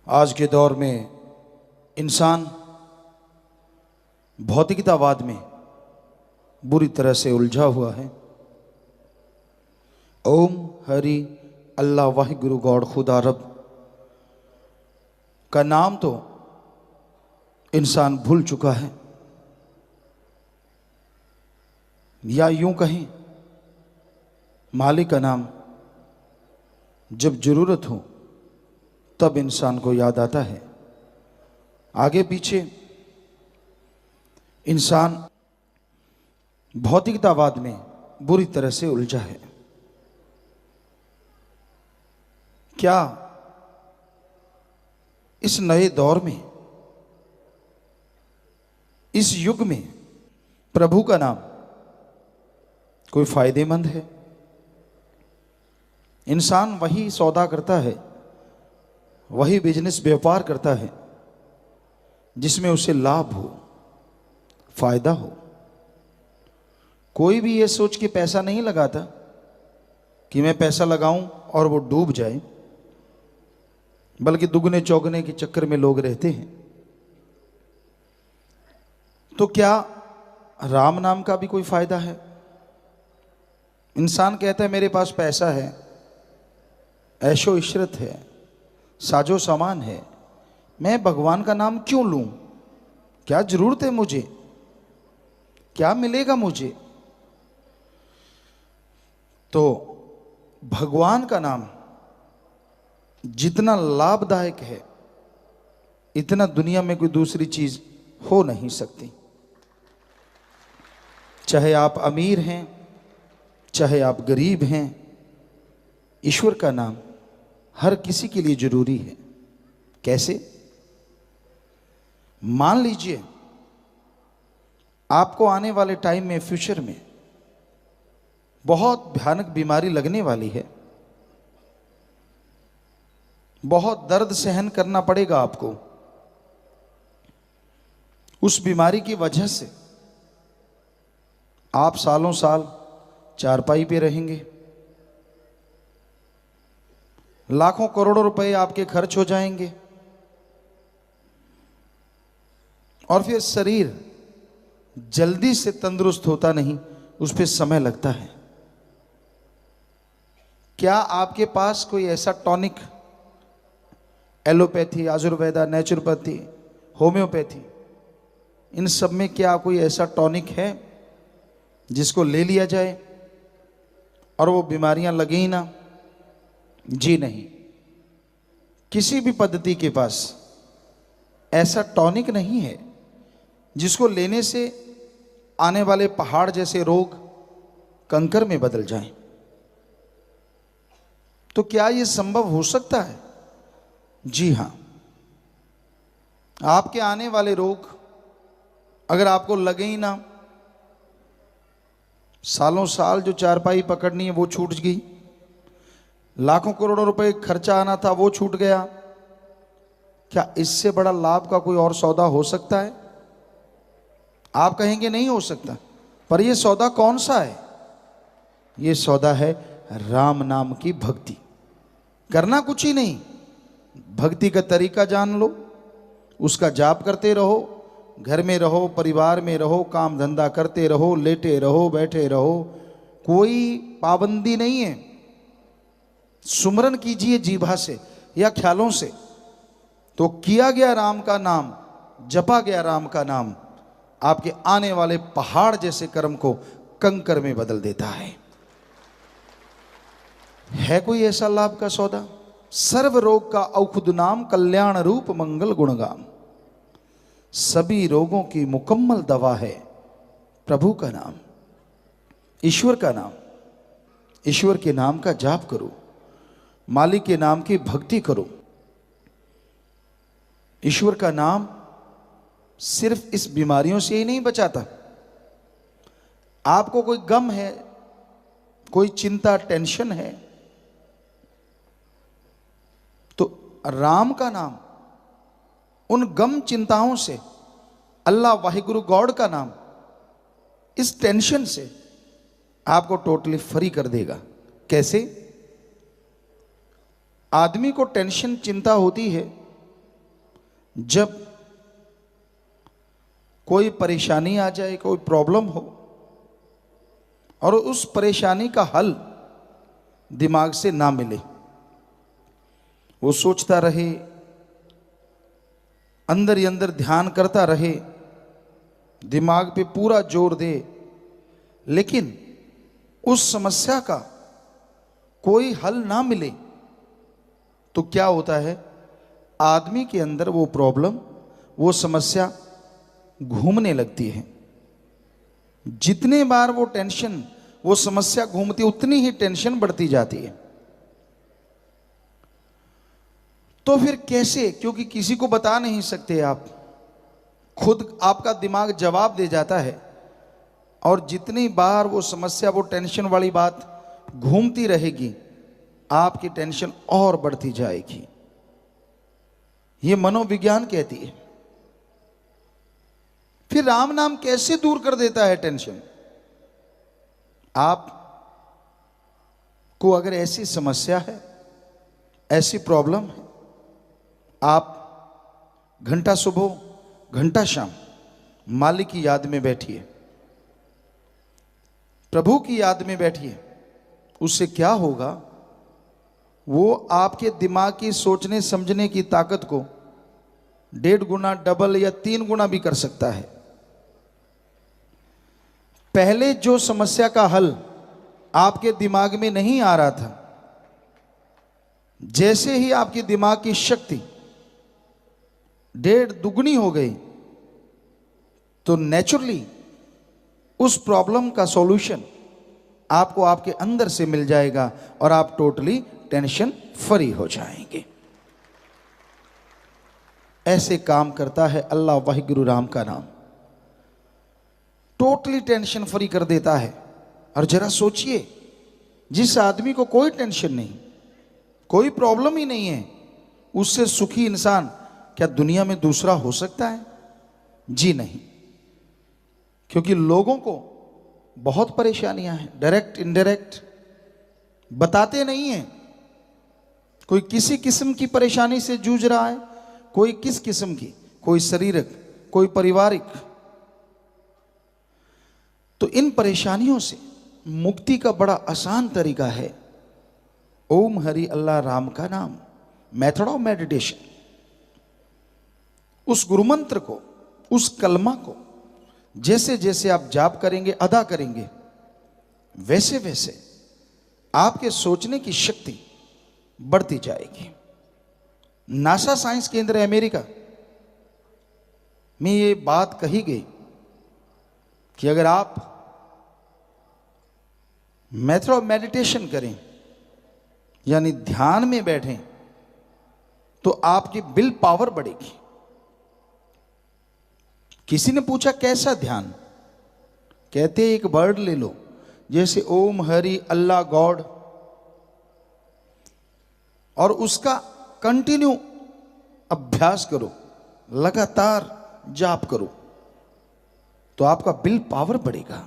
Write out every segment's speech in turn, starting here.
आज के दौर में इंसान भौतिकतावाद में बुरी तरह से उलझा हुआ है। ओम हरि अल्लाह वाहिगुरु गॉड खुदा रब का नाम तो इंसान भूल चुका है, या यूं कहें मालिक का नाम जब जरूरत हो तब इंसान को याद आता है। आगे पीछे इंसान भौतिकतावाद में बुरी तरह से उलझा है। क्या इस नए दौर में, इस युग में प्रभु का नाम कोई फायदेमंद है? इंसान वही सौदा करता है, वही बिजनेस व्यापार करता है जिसमें उसे लाभ हो, फायदा हो। कोई भी ये सोच के पैसा नहीं लगाता कि मैं पैसा लगाऊं और वो डूब जाए, बल्कि दुगने चौगने के चक्कर में लोग रहते हैं। तो क्या राम नाम का भी कोई फायदा है? इंसान कहता है मेरे पास पैसा है, ऐशो इशरत है, साजो सामान है, मैं भगवान का नाम क्यों लूं? क्या जरूरत है मुझे? क्या मिलेगा मुझे? तो भगवान का नाम जितना लाभदायक है, इतना दुनिया में कोई दूसरी चीज हो नहीं सकती। चाहे आप अमीर हैं, चाहे आप गरीब हैं, ईश्वर का नाम हर किसी के लिए जरूरी है। कैसे? मान लीजिए आपको आने वाले टाइम में, फ्यूचर में बहुत भयानक बीमारी लगने वाली है, बहुत दर्द सहन करना पड़ेगा आपको। उस बीमारी की वजह से आप सालों साल चारपाई पे रहेंगे, लाखों करोड़ों रुपए आपके खर्च हो जाएंगे, और फिर शरीर जल्दी से तंदुरुस्त होता नहीं, उस पर समय लगता है। क्या आपके पास कोई ऐसा tonic, allopathy, Ayurveda, naturopathy, homeopathy, इन सब में क्या कोई ऐसा टॉनिक है जिसको ले लिया जाए और वो बीमारियां लगे ही ना? जी नहीं, किसी भी पद्धति के पास ऐसा टॉनिक नहीं है जिसको लेने से आने वाले पहाड़ जैसे रोग कंकर में बदल जाएं। तो क्या यह संभव हो सकता है? जी हां, आपके आने वाले रोग अगर आपको लगे ही ना, सालों साल जो चारपाई पकड़नी है वो छूट गई, लाखों करोड़ों रुपए खर्चा आना था वो छूट गया, क्या इससे बड़ा लाभ का कोई और सौदा हो सकता है? आप कहेंगे नहीं हो सकता, पर यह सौदा कौन सा है? यह सौदा है राम नाम की भक्ति। करना कुछ ही नहीं, भक्ति का तरीका जान लो, उसका जाप करते रहो, घर में रहो, परिवार में रहो, काम धंधा करते रहो, लेटे रहो, बैठे रहो, कोई पाबंदी नहीं है। सुमरन कीजिए जीभा से या ख्यालों से, तो किया गया राम का नाम, जपा गया राम का नाम, आपके आने वाले पहाड़ जैसे कर्म को कंकर में बदल देता है। कोई ऐसा लाभ का सौदा? सर्व रोग का औषध नाम, कल्याण रूप मंगल गुणगाम। सभी रोगों की मुकम्मल दवा है प्रभु का नाम, ईश्वर का नाम। ईश्वर के नाम का जाप करो, मालिक के नाम की भक्ति करो। ईश्वर का नाम सिर्फ इस बीमारियों से ही नहीं बचाता। आपको कोई गम है, कोई चिंता, टेंशन है, तो राम का नाम उन गम चिंताओं से, अल्लाह वाहिगुरु गॉड का नाम इस टेंशन से आपको टोटली फ्री कर देगा। कैसे? आदमी को टेंशन, चिंता होती है जब कोई परेशानी आ जाए, कोई प्रॉब्लम हो और उस परेशानी का हल दिमाग से ना मिले, वो सोचता रहे, अंदर ही अंदर ध्यान करता रहे, दिमाग पे पूरा जोर दे, लेकिन उस समस्या का कोई हल ना मिले, तो क्या होता है, आदमी के अंदर वो प्रॉब्लम, वो समस्या घूमने लगती है। जितने बार वो टेंशन, वो समस्या घूमती, उतनी ही टेंशन बढ़ती जाती है। तो फिर कैसे? क्योंकि किसी को बता नहीं सकते आप, खुद आपका दिमाग जवाब दे जाता है, और जितनी बार वो समस्या, वो टेंशन वाली बात घूमती रहेगी, आपकी टेंशन और बढ़ती जाएगी। ये मनोविज्ञान कहती है। फिर राम नाम कैसे दूर कर देता है टेंशन? आप को अगर ऐसी समस्या है, ऐसी प्रॉब्लम है, आप घंटा सुबह घंटा शाम मालिक की याद में बैठिए, प्रभु की याद में बैठिए। उससे क्या होगा, वो आपके दिमाग की सोचने समझने की ताकत को 1.5 गुना, डबल या 3 गुना भी कर सकता है। पहले जो समस्या का हल आपके दिमाग में नहीं आ रहा था, जैसे ही आपके दिमाग की शक्ति 1.5 दुगनी हो गई, तो नेचुरली उस प्रॉब्लम का सॉल्यूशन आपको आपके अंदर से मिल जाएगा और आप टोटली टेंशन फ्री हो जाएंगे। ऐसे काम करता है अल्लाह वाहिगुरु राम का नाम, टोटली टेंशन फ्री कर देता है। और जरा सोचिए, जिस आदमी को कोई टेंशन नहीं, कोई प्रॉब्लम ही नहीं है, उससे सुखी इंसान क्या दुनिया में दूसरा हो सकता है? जी नहीं। क्योंकि लोगों को बहुत परेशानियां हैं, डायरेक्ट इनडायरेक्ट, बताते नहीं हैं। कोई किसी किस्म की परेशानी से जूझ रहा है, कोई किस किस्म की, कोई शारीरिक, कोई पारिवारिक। तो इन परेशानियों से मुक्ति का बड़ा आसान तरीका है ओम हरि अल्लाह राम का नाम, मेथड ऑफ मेडिटेशन। उस गुरु मंत्र को, उस कलमा को जैसे जैसे आप जाप करेंगे, अदा करेंगे, वैसे वैसे आपके सोचने की शक्ति बढ़ती जाएगी। नासा साइंस केंद्र अमेरिका में ये बात कही गई कि अगर आप मेथड ऑफ मेडिटेशन करें, यानी ध्यान में बैठें, तो आपकी विल पावर बढ़ेगी। किसी ने पूछा कैसा ध्यान? कहते एक वर्ड ले लो, जैसे ओम हरि अल्लाह गॉड, और उसका कंटिन्यू अभ्यास करो, लगातार जाप करो, तो आपका विल पावर बढ़ेगा,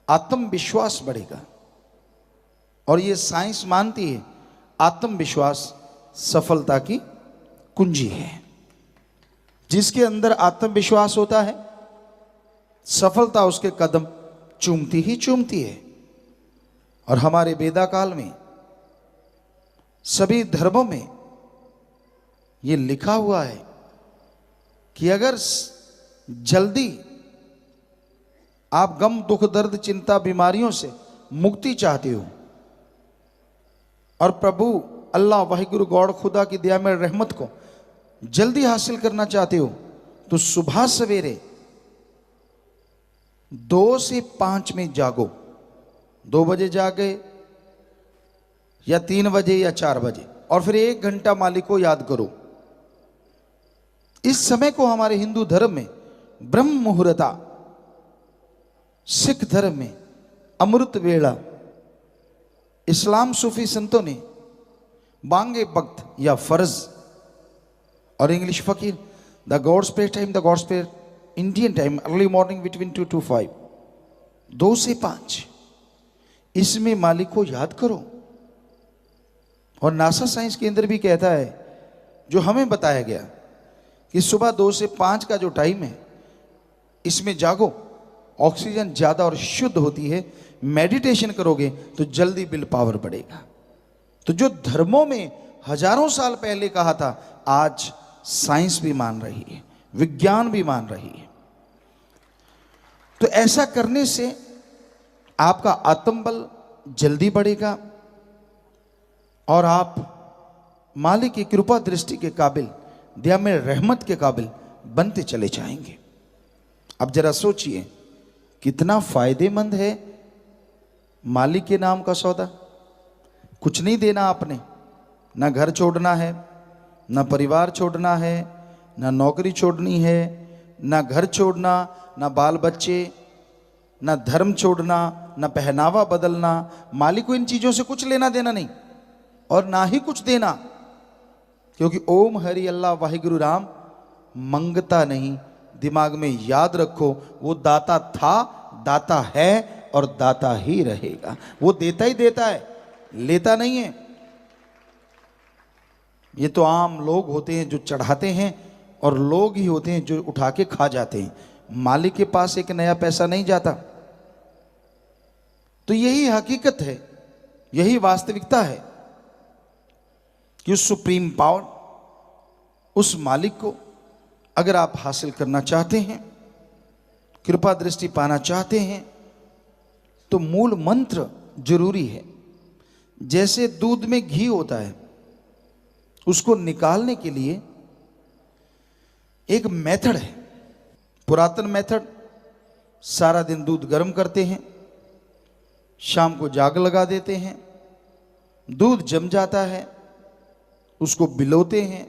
आत्मविश्वास बढ़ेगा। और ये साइंस मानती है आत्मविश्वास सफलता की कुंजी है। जिसके अंदर आत्मविश्वास होता है, सफलता उसके कदम चूमती ही चूमती है। और हमारे वेदा काल में, सभी धर्मों में ये लिखा हुआ है कि अगर जल्दी आप गम, दुख, दर्द, चिंता, बीमारियों से मुक्ति चाहते हो और प्रभु अल्लाह वाहिगुरु गॉड खुदा की दया में रहमत को जल्दी हासिल करना चाहते हो, तो सुबह सवेरे 2 से 5 में जागो। 2 बजे जागे या 3 बजे या 4 बजे, और फिर 1 घंटा मालिक को याद करो। इस समय को हमारे हिंदू धर्म में ब्रह्म मुहूर्ता, सिख धर्म में अमृत वेला, इस्लाम सूफी संतों ने बांगे वक्त या फर्ज, और इंग्लिश फकीर the gods prayer time, the gods prayer Indian time, early morning between 2 to 5, 2 से 5, इसमें मालिक को याद करो। और नासा साइंस केंद्र भी कहता है, जो हमें बताया गया कि सुबह 2 से 5 का जो टाइम है इसमें जागो, ऑक्सीजन ज़्यादा और शुद्ध होती है। मेडिटेशन करोगे तो जल्दी विल पावर बढ़ेगा। तो जो धर्मों में हजारों साल पहले कहा था, आज साइंस भी मान रही है, विज्ञान भी मान रही है। तो ऐसा करने से आपका आत्मबल जल्दी बढ़ेगा और आप मालिक की कृपा दृष्टि के काबिल, दया में रहमत के काबिल बनते चले जाएंगे। अब जरा सोचिए कितना फायदेमंद है मालिक के नाम का सौदा। कुछ नहीं देना आपने, ना घर छोड़ना है, ना परिवार छोड़ना है, ना नौकरी छोड़नी है, ना घर छोड़ना, ना बाल बच्चे, ना धर्म छोड़ना, ना पहनावा बदलना। मालिक को इन चीज़ों से कुछ लेना देना नहीं और ना ही कुछ देना, क्योंकि ओम हरि अल्लाह वाहिगुरु राम मंगता नहीं। दिमाग में याद रखो, वो दाता था, दाता है और दाता ही रहेगा। वो देता ही देता है, लेता नहीं है। ये तो आम लोग होते हैं जो चढ़ाते हैं और लोग ही होते हैं जो उठा के खा जाते हैं। मालिक के पास एक नया पैसा नहीं जाता। तो यही हकीकत है, यही वास्तविकता है कि उस सुप्रीम पावर, उस मालिक को अगर आप हासिल करना चाहते हैं, कृपा दृष्टि पाना चाहते हैं, तो मूल मंत्र जरूरी है। जैसे दूध में घी होता है, उसको निकालने के लिए एक मेथड है, पुरातन मेथड। सारा दिन दूध गर्म करते हैं, शाम को जाग लगा देते हैं, दूध जम जाता है, उसको बिलोते हैं,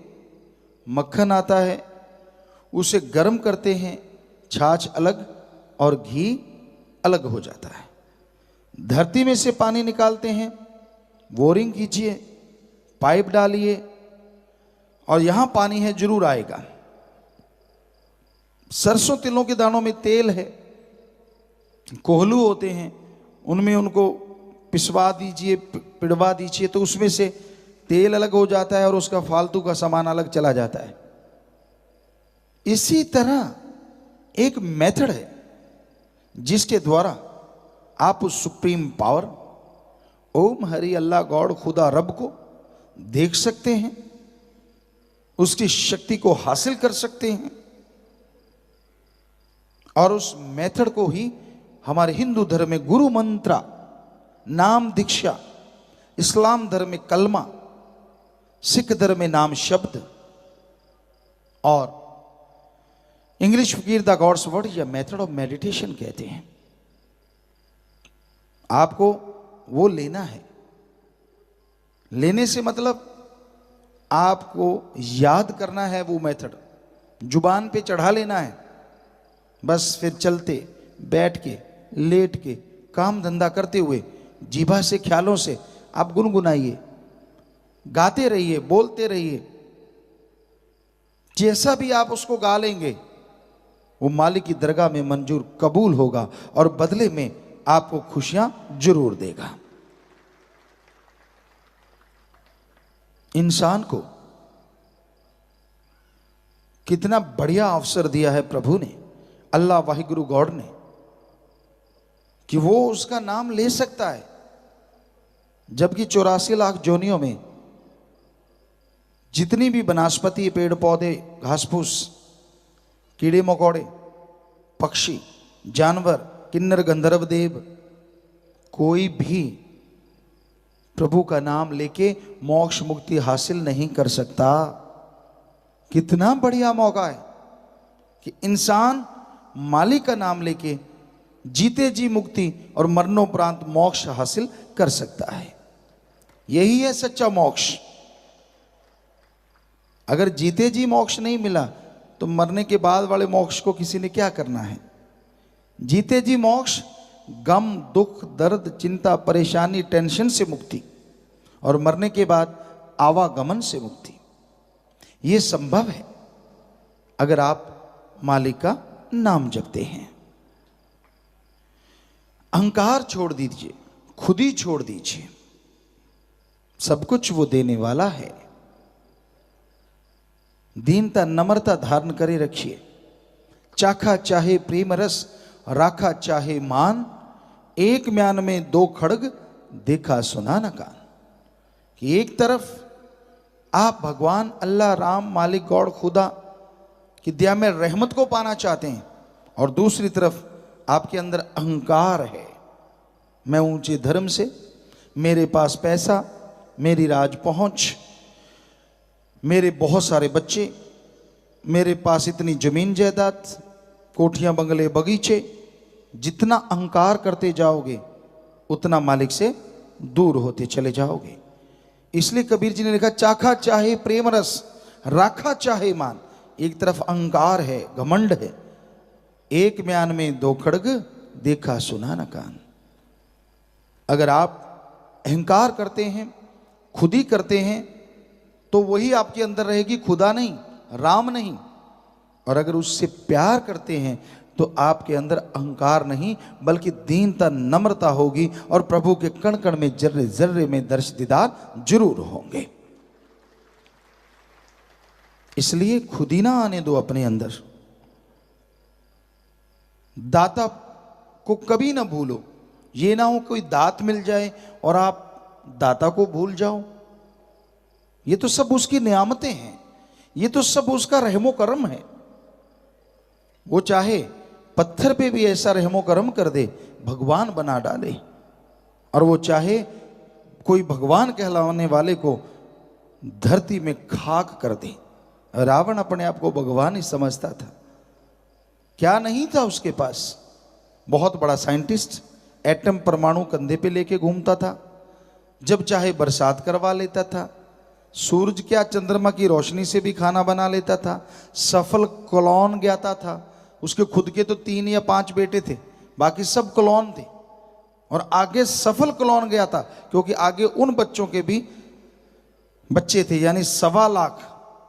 मक्खन आता है, उसे गर्म करते हैं, छाछ अलग और घी अलग हो जाता है। धरती में से पानी निकालते हैं, बोरिंग कीजिए, पाइप डालिए और यहां पानी है जरूर आएगा। सरसों तिलों के दानों में तेल है, कोहलू होते हैं, उनमें उनको पिसवा दीजिए, पिड़वा दीजिए, तो उसमें से तेल अलग हो जाता है और उसका फालतू का सामान अलग चला जाता है। इसी तरह एक मेथड है जिसके द्वारा आप उस सुप्रीम पावर ओम हरि अल्लाह गॉड खुदा रब को देख सकते हैं, उसकी शक्ति को हासिल कर सकते हैं। और उस मेथड को ही हमारे हिंदू धर्म में गुरु मंत्रा, नाम दीक्षा, इस्लाम धर्म में कलमा, सिख धर्म में नाम शब्द और इंग्लिश फकीर द गॉड्स वर्ड या मेथड ऑफ मेडिटेशन कहते हैं। आपको वो लेना है। लेने से मतलब आपको याद करना है वो मेथड, जुबान पे चढ़ा लेना है, बस फिर चलते, बैठ के, लेट के, काम धंधा करते हुए जीभा से, ख्यालों से आप गुनगुनाइए, गाते रहिए, बोलते रहिए। जैसा भी आप उसको गा लेंगे वो मालिक की दरगाह में मंजूर कबूल होगा और बदले में आपको खुशियां जरूर देगा। इंसान को कितना बढ़िया अवसर दिया है प्रभु ने, अल्लाह वाहिगुरु गॉड ने, कि वो उसका नाम ले सकता है। जबकि 84 लाख जोनियों में जितनी भी वनस्पति, पेड़ पौधे, घास फूस, कीड़े मकोड़े, पक्षी, जानवर, किन्नर गंधर्व देव, कोई भी प्रभु का नाम लेके मोक्ष मुक्ति हासिल नहीं कर सकता। कितना बढ़िया मौका है कि इंसान मालिक का नाम लेके जीते जी मुक्ति और मरणोपरांत मोक्ष हासिल कर सकता है। यही है सच्चा मोक्ष। अगर जीते जी मोक्ष नहीं मिला तो मरने के बाद वाले मोक्ष को किसी ने क्या करना है। जीते जी मोक्ष गम, दुख, दर्द, चिंता, परेशानी, टेंशन से मुक्ति और मरने के बाद आवागमन से मुक्ति, ये संभव है अगर आप मालिक का नाम जपते हैं। अहंकार छोड़ दीजिए, खुद ही छोड़ दीजिए। सब कुछ वो देने वाला है। दीनता नम्रता धारण करे रखिए। चाखा चाहे प्रेम रस, राखा चाहे मान, एक म्यान में दो खड़ग, देखा सुना न कान। कि एक तरफ आप भगवान अल्लाह राम मालिक गॉड खुदा की दया में रहमत को पाना चाहते हैं, और दूसरी तरफ आपके अंदर अहंकार है। मैं ऊंचे धर्म से, मेरे पास पैसा, मेरी राज पहुंच, मेरे बहुत सारे बच्चे, मेरे पास इतनी जमीन जायदाद, कोठियां बंगले बगीचे। जितना अहंकार करते जाओगे उतना मालिक से दूर होते चले जाओगे। इसलिए कबीर जी ने लिखा, चाखा चाहे प्रेम रस, राखा चाहे मान। एक तरफ अहंकार है, घमंड है, एक म्यान में दो खड़ग, देखा सुना न कान। अगर आप अहंकार करते हैं, खुद ही करते हैं, तो वही आपके अंदर रहेगी, खुदा नहीं, राम नहीं। और अगर उससे प्यार करते हैं तो आपके अंदर अहंकार नहीं बल्कि दीनता नम्रता होगी, और प्रभु के कण कण में, जर्रे जर्रे में दर्श दीदार जरूर होंगे। इसलिए खुद ही ना आने दो अपने अंदर। दाता को कभी ना भूलो। ये ना हो कोई दात मिल जाए और आप दाता को भूल जाओ। ये तो सब उसकी नियामतें हैं, ये तो सब उसका रहमो करम है। वो चाहे पत्थर पे भी ऐसा रहमो करम कर दे, भगवान बना डाले, और वो चाहे कोई भगवान कहलाने वाले को धरती में खाक कर दे। रावण अपने आप को भगवान ही समझता था। क्या नहीं था उसके पास? बहुत बड़ा साइंटिस्ट, एटम परमाणु कंधे पे लेके घूमता था, जब चाहे बरसात करवा लेता था, सूरज क्या चंद्रमा की रोशनी से भी खाना बना लेता था, सफल क्लोन ज्ञाता था। उसके खुद के तो 3 या 5 बेटे थे, बाकी सब क्लोन थे, और आगे सफल क्लोन गया था, क्योंकि आगे उन बच्चों के भी बच्चे थे, यानी 1.25 लाख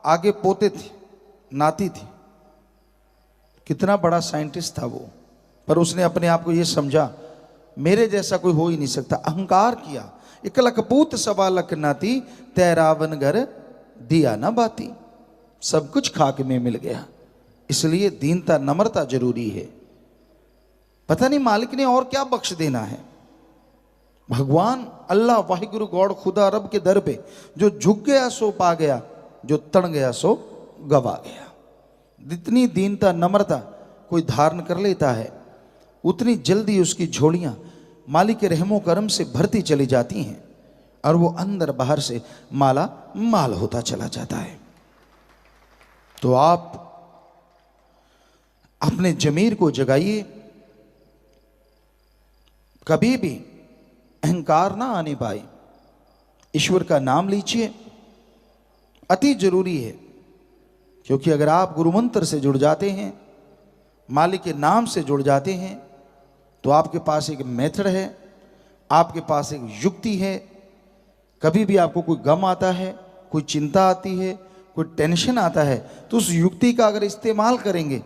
आगे पोते थे, नाती थी। कितना बड़ा साइंटिस्ट था वो, पर उसने अपने आप को ये समझा मेरे जैसा कोई हो ही नहीं सकता। अहंकार किया। 1 लख पूत 1.25 लाख नाती, तैरावन घर दिया ना बाती। सब कुछ खाक में मिल गया। इसलिए दीनता नम्रता जरूरी है। पता नहीं मालिक ने और क्या बख्श देना है। भगवान अल्लाह वाहिगुरु गॉड खुदा रब के दर पे जो झुक गया सो पा गया, जो तड़ गया सो गवा गया। जितनी दीनता नम्रता कोई धारण कर लेता है, उतनी जल्दी उसकी झोलियां मालिक के रहमो करम से भरती चली जाती हैं, और वो अंदर बाहर से माला माल होता चला जाता है। तो आप अपने जमीर को जगाइए, कभी भी अहंकार ना आने पाए। ईश्वर का नाम लीजिए, अति जरूरी है, क्योंकि अगर आप गुरु मंत्र से जुड़ जाते हैं, मालिक के नाम से जुड़ जाते हैं, तो आपके पास एक मेथड है, आपके पास एक युक्ति है। कभी भी आपको कोई गम आता है, कोई चिंता आती है, कोई टेंशन आता है, तो उस युक्ति का अगर इस्तेमाल करेंगे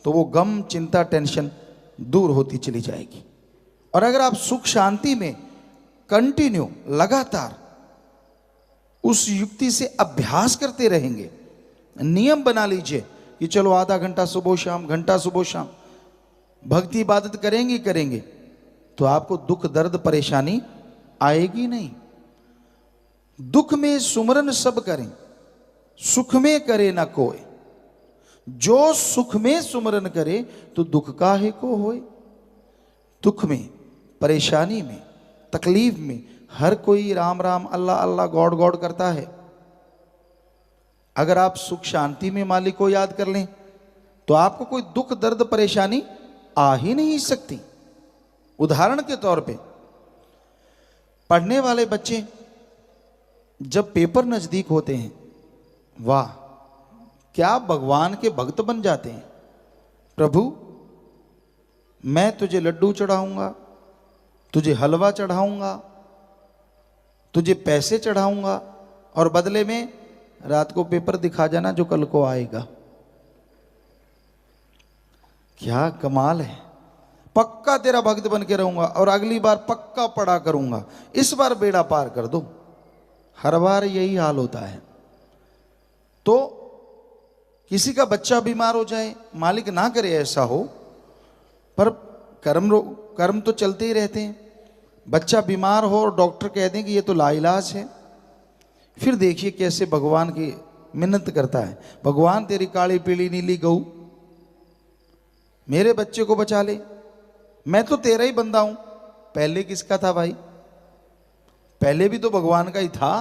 तो वो गम, चिंता, टेंशन दूर होती चली जाएगी। और अगर आप सुख शांति में कंटिन्यू लगातार उस युक्ति से अभ्यास करते रहेंगे, नियम बना लीजिए कि चलो आधा घंटा सुबह शाम, घंटा सुबह शाम भक्ति इबादत करेंगे, तो आपको दुख दर्द परेशानी आएगी नहीं। दुख में सुमरन सब करें, सुख में करे ना कोई। जो सुख में सुमरन करे तो दुख काहे को होए। दुख में, परेशानी में, तकलीफ में हर कोई राम राम, अल्लाह अल्लाह, गॉड गॉड करता है। अगर आप सुख शांति में मालिक को याद कर लें तो आपको कोई दुख दर्द परेशानी आ ही नहीं सकती। उदाहरण के तौर पे, पढ़ने वाले बच्चे जब पेपर नजदीक होते हैं, वाह क्या भगवान के भक्त बन जाते हैं। प्रभु मैं तुझे लड्डू चढ़ाऊंगा, तुझे हलवा चढ़ाऊंगा, तुझे पैसे चढ़ाऊंगा, और बदले में रात को पेपर दिखा जाना जो कल को आएगा। क्या कमाल है। पक्का तेरा भक्त बन के रहूंगा और अगली बार पक्का पढ़ा करूंगा, इस बार बेड़ा पार कर दो। हर बार यही हाल होता है। तो किसी का बच्चा बीमार हो जाए, मालिक ना करे ऐसा हो, पर कर्म तो चलते ही रहते हैं। बच्चा बीमार हो और डॉक्टर कह दें कि ये तो लाइलाज है, फिर देखिए कैसे भगवान की मिन्नत करता है, भगवान तेरी काली पीली नीली गऊ मेरे बच्चे को बचा ले, मैं तो तेरा ही बंदा हूं। पहले किसका था भाई? पहले भी तो भगवान का ही था,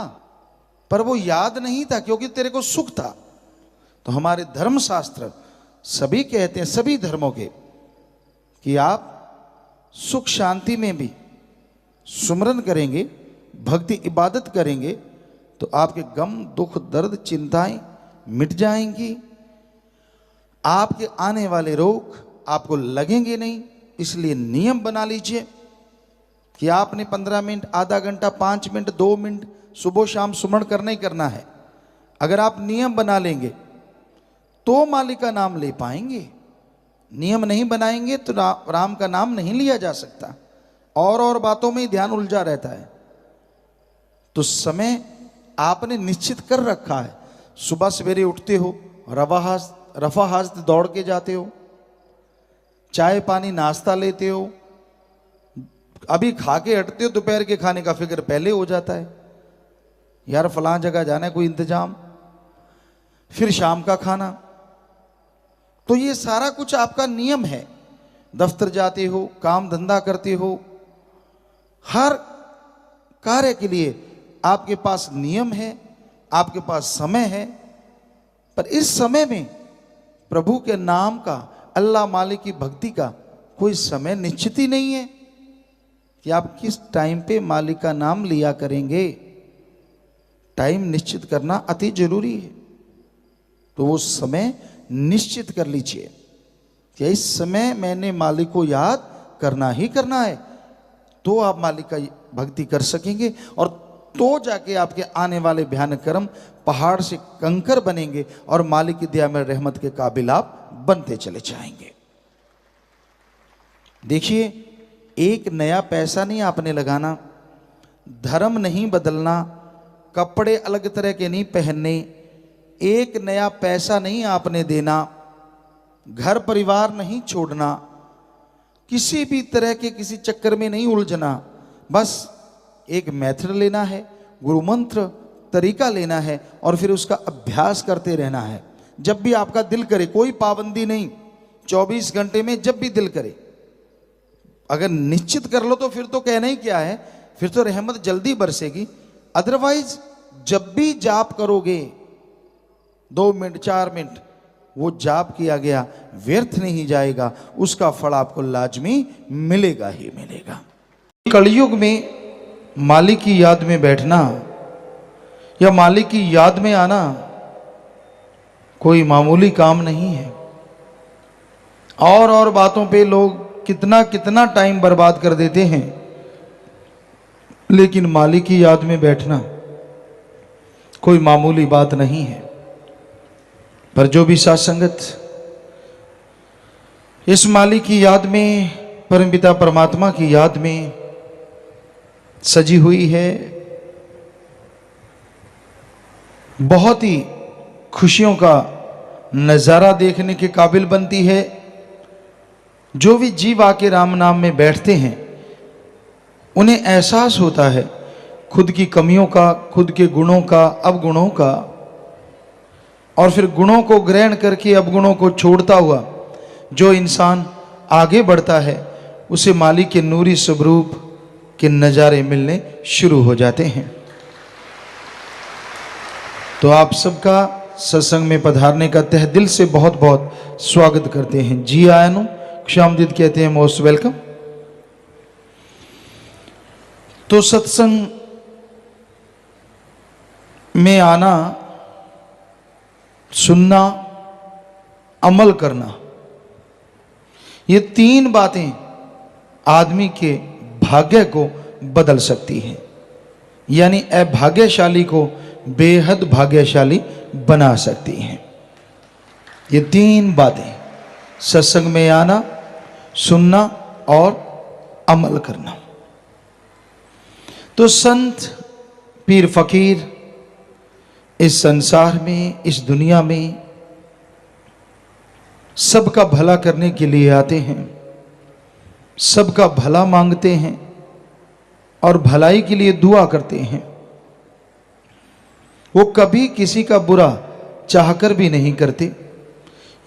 पर वो याद नहीं था क्योंकि तेरे को सुख था। तो हमारे धर्मशास्त्र सभी कहते हैं, सभी धर्मों के, कि आप सुख शांति में भी सुमरन करेंगे, भक्ति इबादत करेंगे तो आपके गम दुख दर्द चिंताएं मिट जाएंगी, आपके आने वाले रोग आपको लगेंगे नहीं। इसलिए नियम बना लीजिए कि आपने 15 मिनट, आधा घंटा, 5 मिनट, 2 मिनट सुबह शाम सुमरण करना ही करना है। अगर आप नियम बना लेंगे तो मालिक का नाम ले पाएंगे, नियम नहीं बनाएंगे तो राम का नाम नहीं लिया जा सकता, और बातों में ही ध्यान उलझा रहता है। तो समय आपने निश्चित कर रखा है, सुबह सवेरे उठते हो, रफा हाजत दौड़ के जाते हो, चाय पानी नाश्ता लेते हो, अभी खा के हटते हो, दोपहर के खाने का फिक्र पहले हो जाता है, यार फलां जगह जाना है, कोई इंतजाम, फिर शाम का खाना। तो ये सारा कुछ आपका नियम है। दफ्तर जाते हो, काम धंधा करते हो, हर कार्य के लिए आपके पास नियम है, आपके पास समय है, पर इस समय में प्रभु के नाम का, अल्लाह मालिक की भक्ति का कोई समय निश्चित ही नहीं है कि आप किस टाइम पे मालिक का नाम लिया करेंगे। टाइम निश्चित करना अति जरूरी है। तो वो समय निश्चित कर लीजिए कि इस समय मैंने मालिक को याद करना ही करना है, तो आप मालिक का भक्ति कर सकेंगे, और तो जाके आपके आने वाले भयानक कर्म पहाड़ से कंकर बनेंगे और मालिक की दया में रहमत के काबिल आप बनते चले जाएंगे। देखिए, एक नया पैसा नहीं आपने लगाना, धर्म नहीं बदलना, कपड़े अलग तरह के नहीं पहनने, एक नया पैसा नहीं आपने देना, घर परिवार नहीं छोड़ना, किसी भी तरह के किसी चक्कर में नहीं उलझना। बस एक मेथड लेना है, गुरु मंत्र तरीका लेना है, और फिर उसका अभ्यास करते रहना है। जब भी आपका दिल करे, कोई पाबंदी नहीं, 24 घंटे में जब भी दिल करे, अगर निश्चित कर लो तो फिर तो कहना ही क्या है, फिर तो रहमत जल्दी बरसेगी। अदरवाइज जब भी जाप करोगे 2 मिनट 4 मिनट, वो जाप किया गया व्यर्थ नहीं जाएगा, उसका फल आपको लाजमी मिलेगा ही मिलेगा। कलयुग में मालिक की याद में बैठना या मालिक की याद में आना कोई मामूली काम नहीं है। और बातों पे लोग कितना कितना टाइम बर्बाद कर देते हैं, लेकिन मालिक की याद में बैठना कोई मामूली बात नहीं है। पर जो भी साथ संगत इस मालिक की याद में, परमपिता परमात्मा की याद में सजी हुई है, बहुत ही खुशियों का नज़ारा देखने के काबिल बनती है। जो भी जीव आके राम नाम में बैठते हैं, उन्हें एहसास होता है खुद की कमियों का, खुद के गुणों का, अवगुणों का, और फिर गुणों को ग्रहण करके अवगुणों को छोड़ता हुआ जो इंसान आगे बढ़ता है, उसे मालिक के नूरी स्वरूप के नज़ारे मिलने शुरू हो जाते हैं। तो आप सबका सत्संग में पधारने का तहे दिल से बहुत बहुत स्वागत करते हैं। जी आयनो खुशामदीद कहते हैं, मोस्ट वेलकम। तो सत्संग में आना, सुनना, अमल करना, ये 3 बातें आदमी के भाग्य को बदल सकती हैं, यानी अभाग्यशाली को बेहद भाग्यशाली बना सकती हैं। ये 3 बातें, सत्संग में आना, सुनना और अमल करना। तो संत, पीर फकीर इस संसार में, इस दुनिया में सबका भला करने के लिए आते हैं, सबका भला मांगते हैं और भलाई के लिए दुआ करते हैं। वो कभी किसी का बुरा चाहकर भी नहीं करते।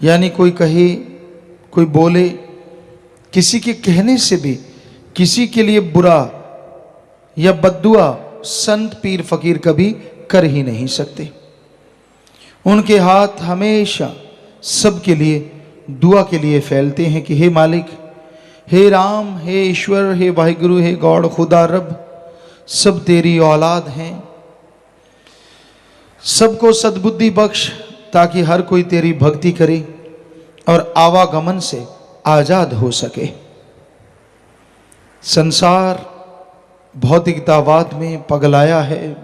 यानी कोई कहे, कोई बोले, किसी के कहने से भी किसी के लिए बुरा या बद्दुआ संत पीर फकीर कभी कर ही नहीं सकते। उनके हाथ हमेशा सबके लिए दुआ के लिए फैलते हैं कि हे मालिक, हे राम, हे ईश्वर, हे वाहिगुरु, हे गॉड, खुदा रब, सब तेरी औलाद हैं, सबको सद्बुद्धि बख्श ताकि हर कोई तेरी भक्ति करे और आवागमन से आजाद हो सके। संसार भौतिकतावाद में पगलाया है।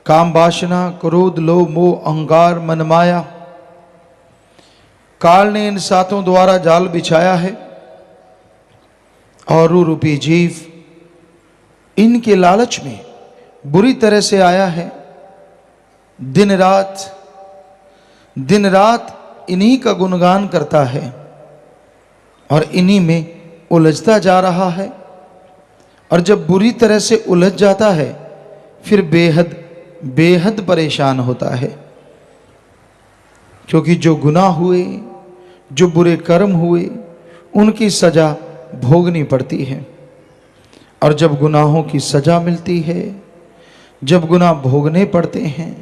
काम वासना, क्रोध, लोभ, मोह, अहंकार, मनमाया, काल ने इन सातों द्वारा जाल बिछाया है और रूपी जीव इनके लालच में बुरी तरह से आया है। दिन रात इन्हीं का गुणगान करता है और इन्हीं में उलझता जा रहा है। और जब बुरी तरह से उलझ जाता है फिर बेहद परेशान होता है, क्योंकि जो गुनाह हुए, जो बुरे कर्म हुए, उनकी सजा भोगनी पड़ती है। और जब गुनाहों की सजा मिलती है, जब गुनाह भोगने पड़ते हैं,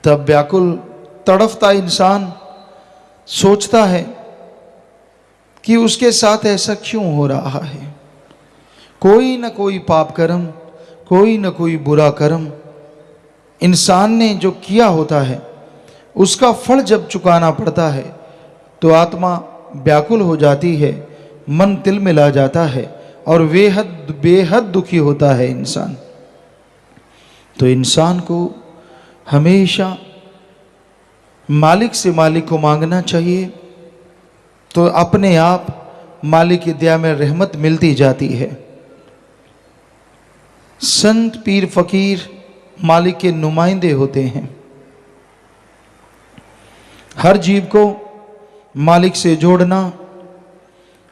तब व्याकुल तड़फता इंसान सोचता है कि उसके साथ ऐसा क्यों हो रहा है। कोई न कोई पाप कर्म, कोई न कोई बुरा कर्म इंसान ने जो किया होता है, उसका फल जब चुकाना पड़ता है तो आत्मा व्याकुल हो जाती है, मन तिलमिला जाता है और बेहद दुखी होता है इंसान। तो इंसान को हमेशा मालिक से मालिक को मांगना चाहिए, तो अपने आप मालिक की दया में रहमत मिलती जाती है। संत पीर फकीर मालिक के नुमाइंदे होते हैं। हर जीव को मालिक से जोड़ना,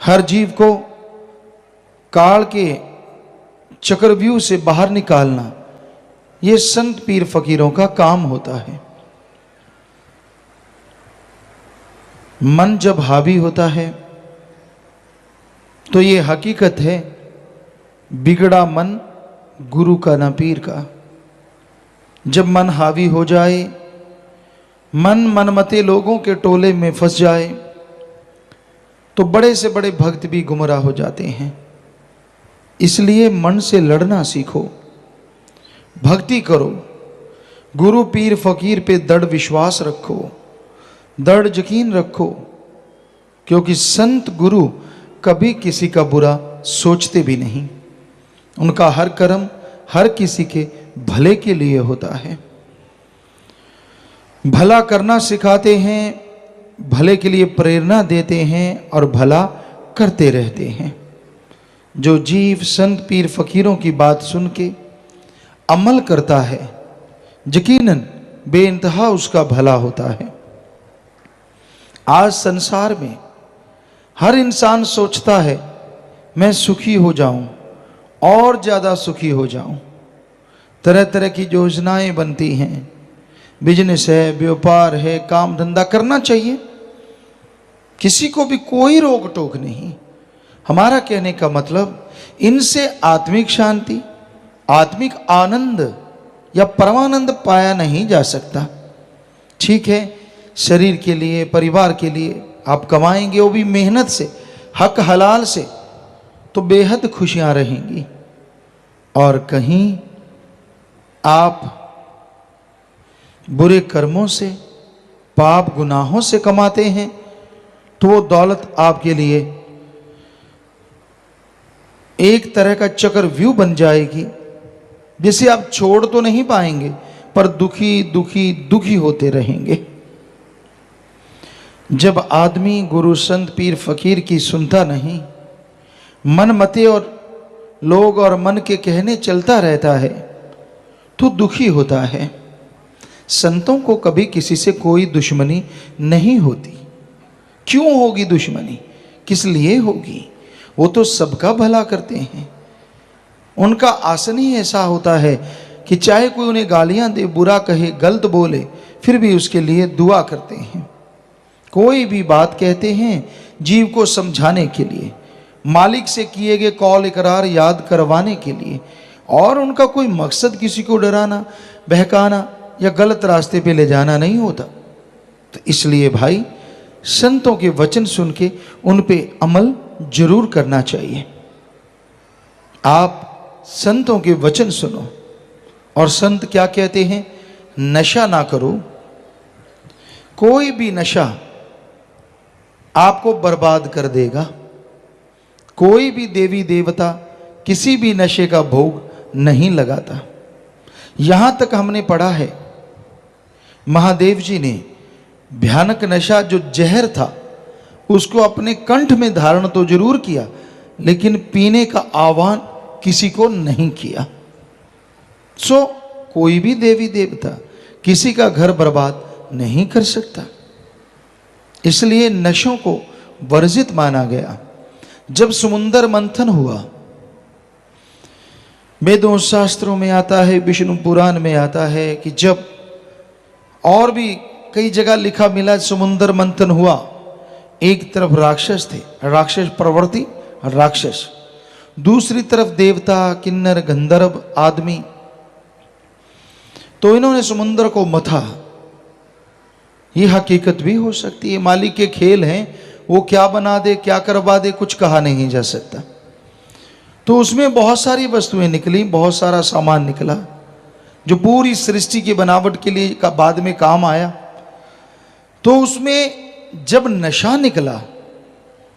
हर जीव को काल के चक्रव्यूह से बाहर निकालना, ये संत पीर फकीरों का काम होता है। मन जब हावी होता है तो ये हकीकत है, बिगड़ा मन गुरु का न पीर का। जब मन हावी हो जाए, मनमते लोगों के टोले में फंस जाए, तो बड़े से बड़े भक्त भी गुमराह हो जाते हैं। इसलिए मन से लड़ना सीखो, भक्ति करो, गुरु पीर फकीर पे दृढ़ विश्वास रखो, दृढ़ यकीन रखो, क्योंकि संत गुरु कभी किसी का बुरा सोचते भी नहीं। उनका हर कर्म हर किसी के भले के लिए होता है। भला करना सिखाते हैं, भले के लिए प्रेरणा देते हैं और भला करते रहते हैं। जो जीव संत पीर फकीरों की बात सुन के अमल करता है, यकीनन बेइंतहा उसका भला होता है। आज संसार में हर इंसान सोचता है मैं सुखी हो जाऊं और ज़्यादा सुखी हो जाऊं। तरह तरह की योजनाएं बनती हैं, बिजनेस है, व्यापार है, काम धंधा करना चाहिए, किसी को भी कोई रोक टोक नहीं। हमारा कहने का मतलब, इनसे आत्मिक शांति, आत्मिक आनंद या परमानंद पाया नहीं जा सकता। ठीक है, शरीर के लिए, परिवार के लिए आप कमाएंगे, वो भी मेहनत से, हक हलाल से, तो बेहद खुशियां रहेंगी। और कहीं आप बुरे कर्मों से, पाप गुनाहों से कमाते हैं, तो वो दौलत आपके लिए एक तरह का चक्रव्यूह बन जाएगी, जिसे आप छोड़ तो नहीं पाएंगे, पर दुखी दुखी दुखी होते रहेंगे। जब आदमी गुरु संत पीर फकीर की सुनता नहीं, मन मते और लोग और मन के कहने चलता रहता है, तो दुखी होता है। संतों को कभी किसी से कोई दुश्मनी नहीं होती, क्यों होगी दुश्मनी, किस लिए होगी? वो तो सबका भला करते हैं। उनका आसन ही ऐसा होता है कि चाहे कोई उन्हें गालियां दे, बुरा कहे, गलत बोले, फिर भी उसके लिए दुआ करते हैं। कोई भी बात कहते हैं जीव को समझाने के लिए, मालिक से किए गए कौल इकरार याद करवाने के लिए, और उनका कोई मकसद किसी को डराना, बहकाना या गलत रास्ते पे ले जाना नहीं होता। तो इसलिए भाई, संतों के वचन सुन के उन पे अमल जरूर करना चाहिए। आप संतों के वचन सुनो, और संत क्या कहते हैं? नशा ना करो। कोई भी नशा आपको बर्बाद कर देगा। कोई भी देवी देवता किसी भी नशे का भोग नहीं लगाता। यहां तक हमने पढ़ा है, महादेव जी ने भयानक नशा जो जहर था उसको अपने कंठ में धारण तो जरूर किया, लेकिन पीने का आह्वान किसी को नहीं किया। सो कोई भी देवी देवता किसी का घर बर्बाद नहीं कर सकता। इसलिए नशों को वर्जित माना गया। जब समुद्र मंथन हुआ, वेदों शास्त्रों में आता है, विष्णु पुराण में आता है कि जब, और भी कई जगह लिखा मिला, समुद्र मंथन हुआ, एक तरफ राक्षस थे, राक्षस प्रवृत्ति राक्षस, दूसरी तरफ देवता, किन्नर, गंधर्व आदमी। तो इन्होंने समुद्र को मथा। ये हकीकत भी हो सकती है, मालिक के खेल हैं, वो क्या बना दे, क्या करवा दे, कुछ कहा नहीं जा सकता। तो उसमें बहुत सारी वस्तुएं निकली, बहुत सारा सामान निकला जो पूरी सृष्टि की बनावट के लिए का बाद में काम आया। तो उसमें जब नशा निकला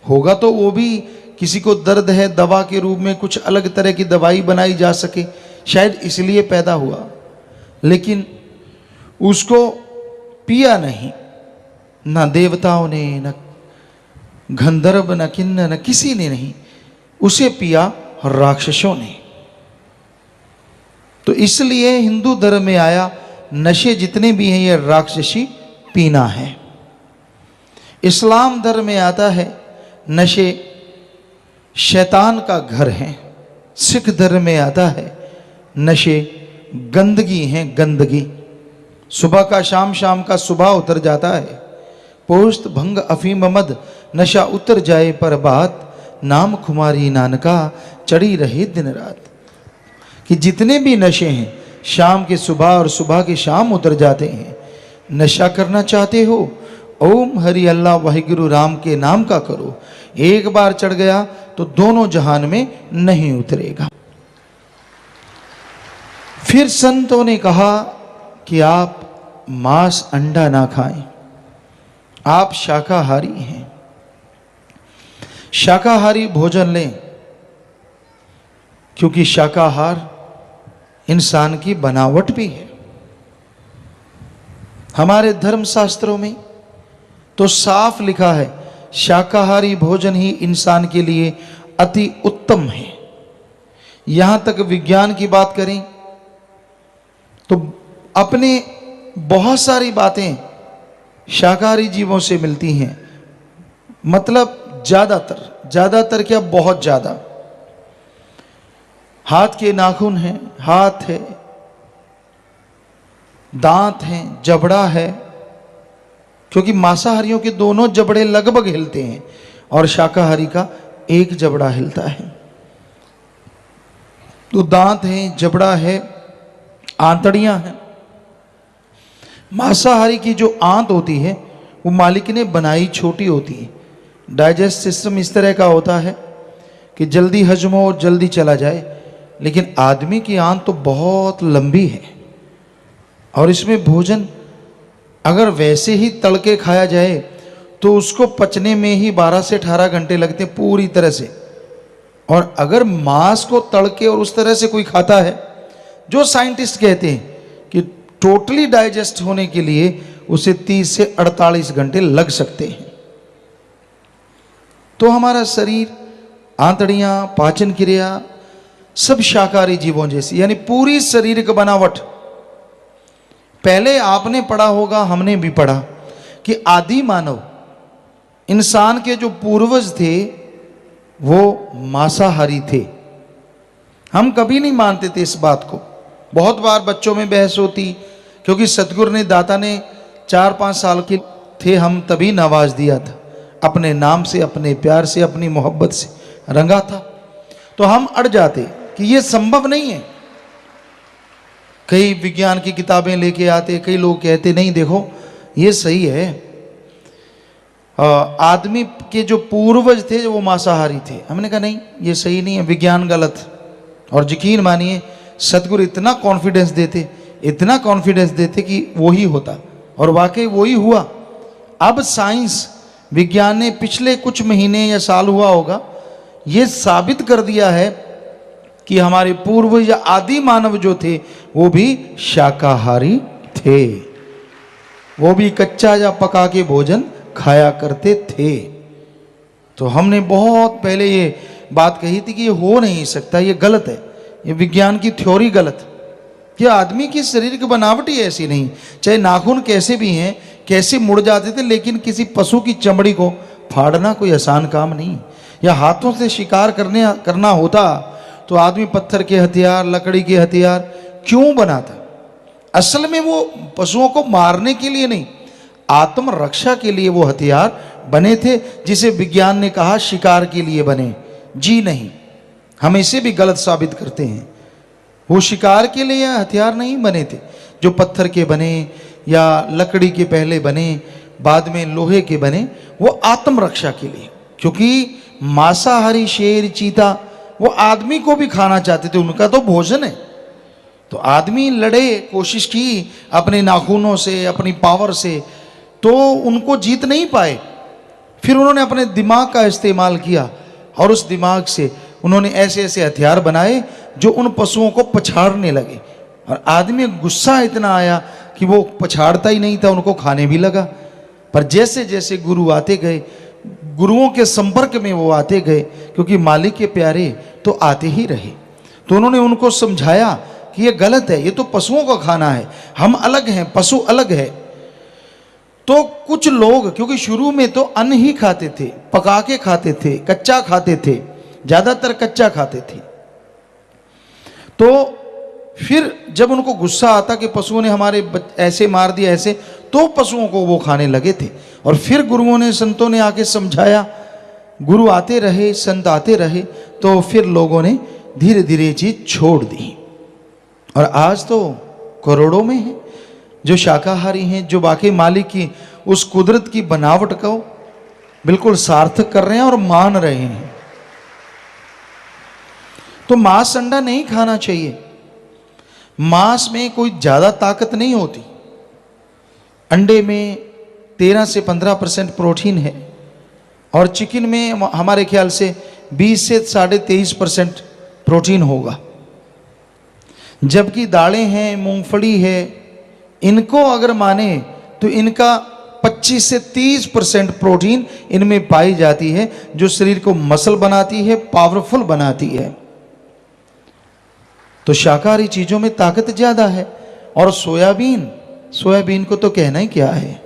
होगा तो वो भी किसी को दर्द है, दवा के रूप में कुछ अलग तरह की दवाई बनाई जा सके, शायद इसलिए पैदा हुआ। लेकिन उसको पिया नहीं, ना देवताओं ने, न गंधर्व, न किन्नर, न किसी ने नहीं, उसे पिया राक्षसों ने। तो इसलिए हिंदू धर्म में आया, नशे जितने भी हैं ये राक्षसी पीना है। इस्लाम धर्म में आता है, नशे शैतान का घर है। सिख धर्म में आता है, नशे गंदगी हैं, गंदगी। सुबह का शाम, शाम का सुबह उतर जाता है। पोस्त भंग अफीम मद, नशा उतर जाए पर बात, नाम खुमारी नानका, चढ़ी रहे दिन रात। कि जितने भी नशे हैं, शाम के सुबह और सुबह के शाम उतर जाते हैं। नशा करना चाहते हो, ओम हरि अल्लाह वाहिगुरु राम के नाम का करो। एक बार चढ़ गया तो दोनों जहान में नहीं उतरेगा। फिर संतों ने कहा कि आप मांस अंडा ना खाएं, आप शाकाहारी हैं, शाकाहारी भोजन लें, क्योंकि शाकाहार इंसान की बनावट भी है। हमारे धर्म शास्त्रों में तो साफ लिखा है, शाकाहारी भोजन ही इंसान के लिए अति उत्तम है। यहां तक विज्ञान की बात करें तो अपने बहुत सारी बातें शाकाहारी जीवों से मिलती हैं। मतलब ज्यादातर क्या, बहुत ज्यादा। हाथ के नाखून हैं, हाथ है, दांत हैं, जबड़ा है, क्योंकि मांसाहारियों के दोनों जबड़े लगभग हिलते हैं और शाकाहारी का एक जबड़ा हिलता है। तो दांत हैं, जबड़ा है, आंतड़ियां हैं। मांसाहारी की जो आंत होती है वो मालिक ने बनाई छोटी होती है। डाइजेस्ट सिस्टम इस तरह का होता है कि जल्दी हजम हो और जल्दी चला जाए, लेकिन आदमी की आंत तो बहुत लंबी है और इसमें भोजन अगर वैसे ही तड़के खाया जाए तो उसको पचने में ही 12 से 18 घंटे लगते हैं पूरी तरह से। और अगर मांस को तड़के और उस तरह से कोई खाता है, जो साइंटिस्ट कहते हैं कि टोटली डाइजेस्ट होने के लिए उसे 30 से 48 घंटे लग सकते हैं। तो हमारा शरीर, आंतड़ियां, पाचन क्रिया सब शाकाहारी जीवों जैसी, यानी पूरी शारीरिक बनावट। पहले आपने पढ़ा होगा, हमने भी पढ़ा कि आदि मानव इंसान के जो पूर्वज थे वो मांसाहारी थे। हम कभी नहीं मानते थे इस बात को। बहुत बार बच्चों में बहस होती, क्योंकि सतगुरु ने, दाता ने 4-5 साल के थे हम तभी नवाज दिया था, अपने नाम से, अपने प्यार से, अपनी मोहब्बत से रंगा था। तो हम अड़ जाते कि ये संभव नहीं है। कई विज्ञान की किताबें लेके आते, कई लोग कहते नहीं देखो ये सही है, आदमी के जो पूर्वज थे वो मांसाहारी थे। हमने कहा नहीं, ये सही नहीं है, विज्ञान गलत। और यकीन मानिए सतगुरु इतना कॉन्फिडेंस देते, इतना कॉन्फिडेंस देते कि वो ही होता, और वाकई वो ही हुआ। अब साइंस, विज्ञान ने पिछले कुछ महीने या साल हुआ होगा, ये साबित कर दिया है कि हमारे पूर्वज या आदि मानव जो थे वो भी शाकाहारी थे, वो भी कच्चा या पका के भोजन खाया करते थे। तो हमने बहुत पहले ये बात कही थी कि ये हो नहीं सकता, ये गलत है, ये विज्ञान की थ्योरी गलत है। कि आदमी की शरीर की बनावट ही ऐसी नहीं, चाहे नाखून कैसे भी हैं, कैसे मुड़ जाते थे, लेकिन किसी पशु की चमड़ी को फाड़ना कोई आसान काम नहीं। या हाथों से शिकार करना होता तो आदमी पत्थर के हथियार, लकड़ी के हथियार क्यों बनाता? असल में वो पशुओं को मारने के लिए नहीं, आत्मरक्षा के लिए वो हथियार बने थे, जिसे विज्ञान ने कहा शिकार के लिए बने। जी नहीं, हम इसे भी गलत साबित करते हैं। वो शिकार के लिए हथियार नहीं बने थे, जो पत्थर के बने या लकड़ी के पहले बने, बाद में लोहे के बने, वो आत्मरक्षा के लिए। क्योंकि मांसाहारी शेर, चीता वो आदमी को भी खाना चाहते थे, उनका तो भोजन है। तो आदमी लड़े, कोशिश की अपने नाखूनों से, अपनी पावर से, तो उनको जीत नहीं पाए। फिर उन्होंने अपने दिमाग का इस्तेमाल किया, और उस दिमाग से उन्होंने ऐसे ऐसे हथियार बनाए जो उन पशुओं को पछाड़ने लगे। और आदमी गुस्सा इतना आया कि वो पछाड़ता ही नहीं था, उनको खाने भी लगा। पर जैसे जैसे गुरु आते गए, गुरुओं के संपर्क में वो आते गए, क्योंकि मालिक के प्यारे तो आते ही रहे, तो उन्होंने उनको समझाया कि ये गलत है, ये तो पशुओं का खाना है, हम अलग हैं, पशु अलग है। तो कुछ लोग, क्योंकि शुरू में तो अन्न ही खाते थे, पका के खाते थे, कच्चा खाते थे, ज्यादातर कच्चा खाते थे। तो फिर जब उनको गुस्सा आता कि पशुओं ने हमारे ऐसे मार दिया ऐसे, तो पशुओं को वो खाने लगे थे। और फिर गुरुओं ने, संतों ने आके समझाया, गुरु आते रहे, संत आते रहे, तो फिर लोगों ने धीरे धीरे चीज छोड़ दी। और आज तो करोड़ों में है जो शाकाहारी हैं, जो बाकी मालिक की उस कुदरत की बनावट को बिल्कुल सार्थक कर रहे हैं और मान रहे हैं। तो मांस अंडा नहीं खाना चाहिए। मांस में कोई ज्यादा ताकत नहीं होती। अंडे में 13 से 15% प्रोटीन है, और चिकन में हमारे ख्याल से 20 से 23.5% प्रोटीन होगा। जबकि दालें हैं, मूंगफली है, इनको अगर माने तो इनका 25 से 30% प्रोटीन इनमें पाई जाती है, जो शरीर को मसल बनाती है, पावरफुल बनाती है। तो शाकाहारी चीजों में ताकत ज्यादा है। और सोयाबीन को तो कहना ही क्या है।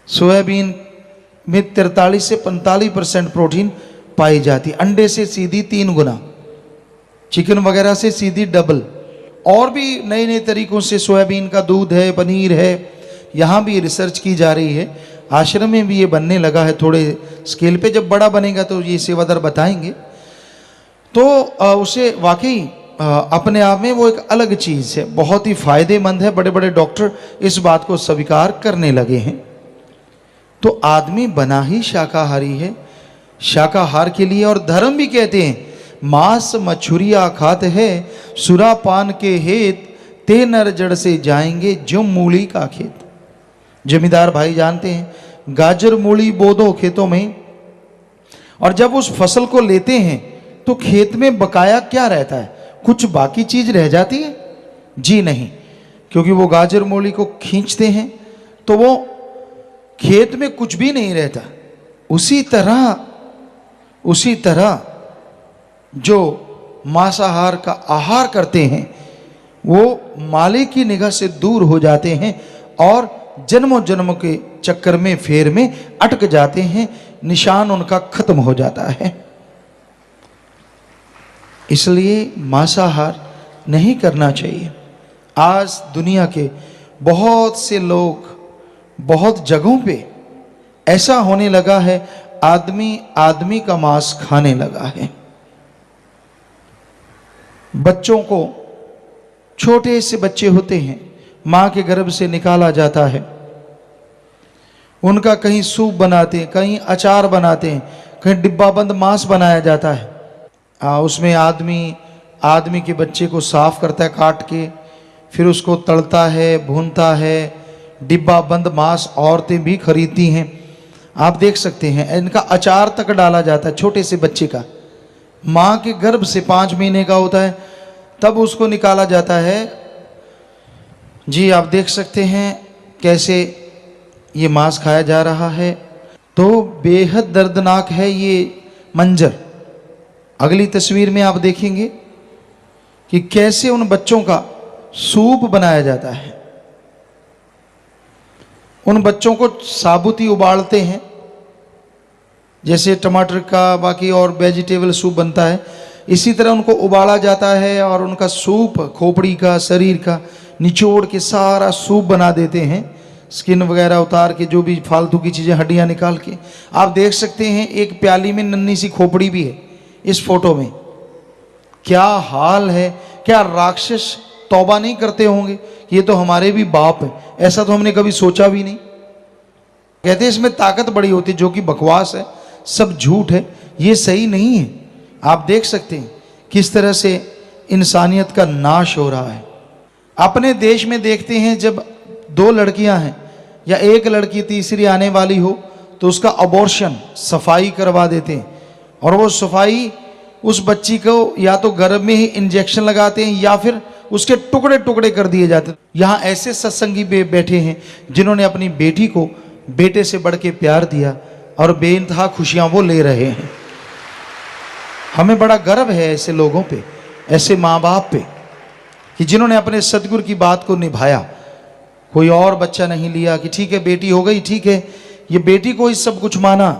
सोयाबीन में 43 से 45% प्रोटीन पाई जाती है, अंडे से सीधी 3 गुना, चिकन वगैरह से सीधी डबल। और भी नए नए तरीकों से सोयाबीन का दूध है, पनीर है, यहाँ भी रिसर्च की जा रही है। आश्रम में भी ये बनने लगा है, थोड़े स्केल पे। जब बड़ा बनेगा तो ये सेवादार बताएंगे। तो उसे वाकई अपने आप में वो एक अलग चीज़ है, बहुत ही फायदेमंद है। बड़े बड़े डॉक्टर इस बात को स्वीकार करने लगे हैं। तो आदमी बना ही शाकाहारी है, शाकाहार के लिए। और धर्म भी कहते हैं, मांस मछुरिया खात है, सुरापान के हेत, ते नर जड़ से जाएंगे जो मूली का खेत। जमींदार भाई जानते हैं, गाजर मूली बो दो खेतों में, और जब उस फसल को लेते हैं तो खेत में बकाया क्या रहता है? कुछ बाकी चीज रह जाती है? जी नहीं, क्योंकि वो गाजर मूली को खींचते हैं तो वो खेत में कुछ भी नहीं रहता। उसी तरह जो मांसाहार का आहार करते हैं वो मालिक की निगाह से दूर हो जाते हैं और जन्मों जन्म के चक्कर में फेर में अटक जाते हैं, निशान उनका खत्म हो जाता है। इसलिए मांसाहार नहीं करना चाहिए। आज दुनिया के बहुत से लोग, बहुत जगहों पे ऐसा होने लगा है, आदमी आदमी का मांस खाने लगा है। बच्चों को, छोटे से बच्चे होते हैं, मां के गर्भ से निकाला जाता है, उनका कहीं सूप बनाते हैं, कहीं अचार बनाते हैं, कहीं डिब्बा बंद मांस बनाया जाता है। उसमें आदमी के बच्चे को साफ करता है काट के, फिर उसको तलता है, भूनता है। डिब्बा बंद मांस औरतें भी खरीदती हैं, आप देख सकते हैं। इनका अचार तक डाला जाता है छोटे से बच्चे का। मां के गर्भ से 5 महीने का होता है तब उसको निकाला जाता है। जी आप देख सकते हैं कैसे ये मांस खाया जा रहा है। तो बेहद दर्दनाक है ये मंजर। अगली तस्वीर में आप देखेंगे कि कैसे उन बच्चों का सूप बनाया जाता है। उन बच्चों को साबुत ही उबालते हैं, जैसे टमाटर का बाकी और वेजिटेबल सूप बनता है, इसी तरह उनको उबाला जाता है और उनका सूप, खोपड़ी का, शरीर का निचोड़ के सारा सूप बना देते हैं, स्किन वगैरह उतार के, जो भी फालतू की चीज़ें, हड्डियां निकाल के। आप देख सकते हैं एक प्याली में नन्ही सी खोपड़ी भी है इस फोटो में। क्या हाल है! क्या राक्षस तौबा नहीं करते होंगे कि ये तो हमारे भी बाप है? ऐसा तो हमने कभी सोचा भी नहीं। कहते हैं इसमें ताकत बड़ी होती है, जो कि बकवास है, सब झूठ है, ये सही नहीं है। आप देख सकते हैं किस तरह से इंसानियत का नाश हो रहा है। अपने देश में देखते हैं जब 2 लड़कियां हैं या एक लड़की तीसरी आने वाली हो तो उसका अबॉर्शन, सफाई करवा देते हैं, और वो सफाई उस बच्ची को या तो गर्भ में ही इंजेक्शन लगाते हैं या फिर उसके टुकड़े टुकड़े कर दिए जाते हैं। यहाँ ऐसे सत्संगी बैठे हैं जिन्होंने अपनी बेटी को बेटे से बढ़ के प्यार दिया और बेइंतहा खुशियां वो ले रहे हैं। हमें बड़ा गर्व है ऐसे लोगों पे, ऐसे माँ बाप पे, कि जिन्होंने अपने सतगुरु की बात को निभाया। कोई और बच्चा नहीं लिया कि ठीक है बेटी हो गई, ठीक है, ये बेटी को ही सब कुछ माना।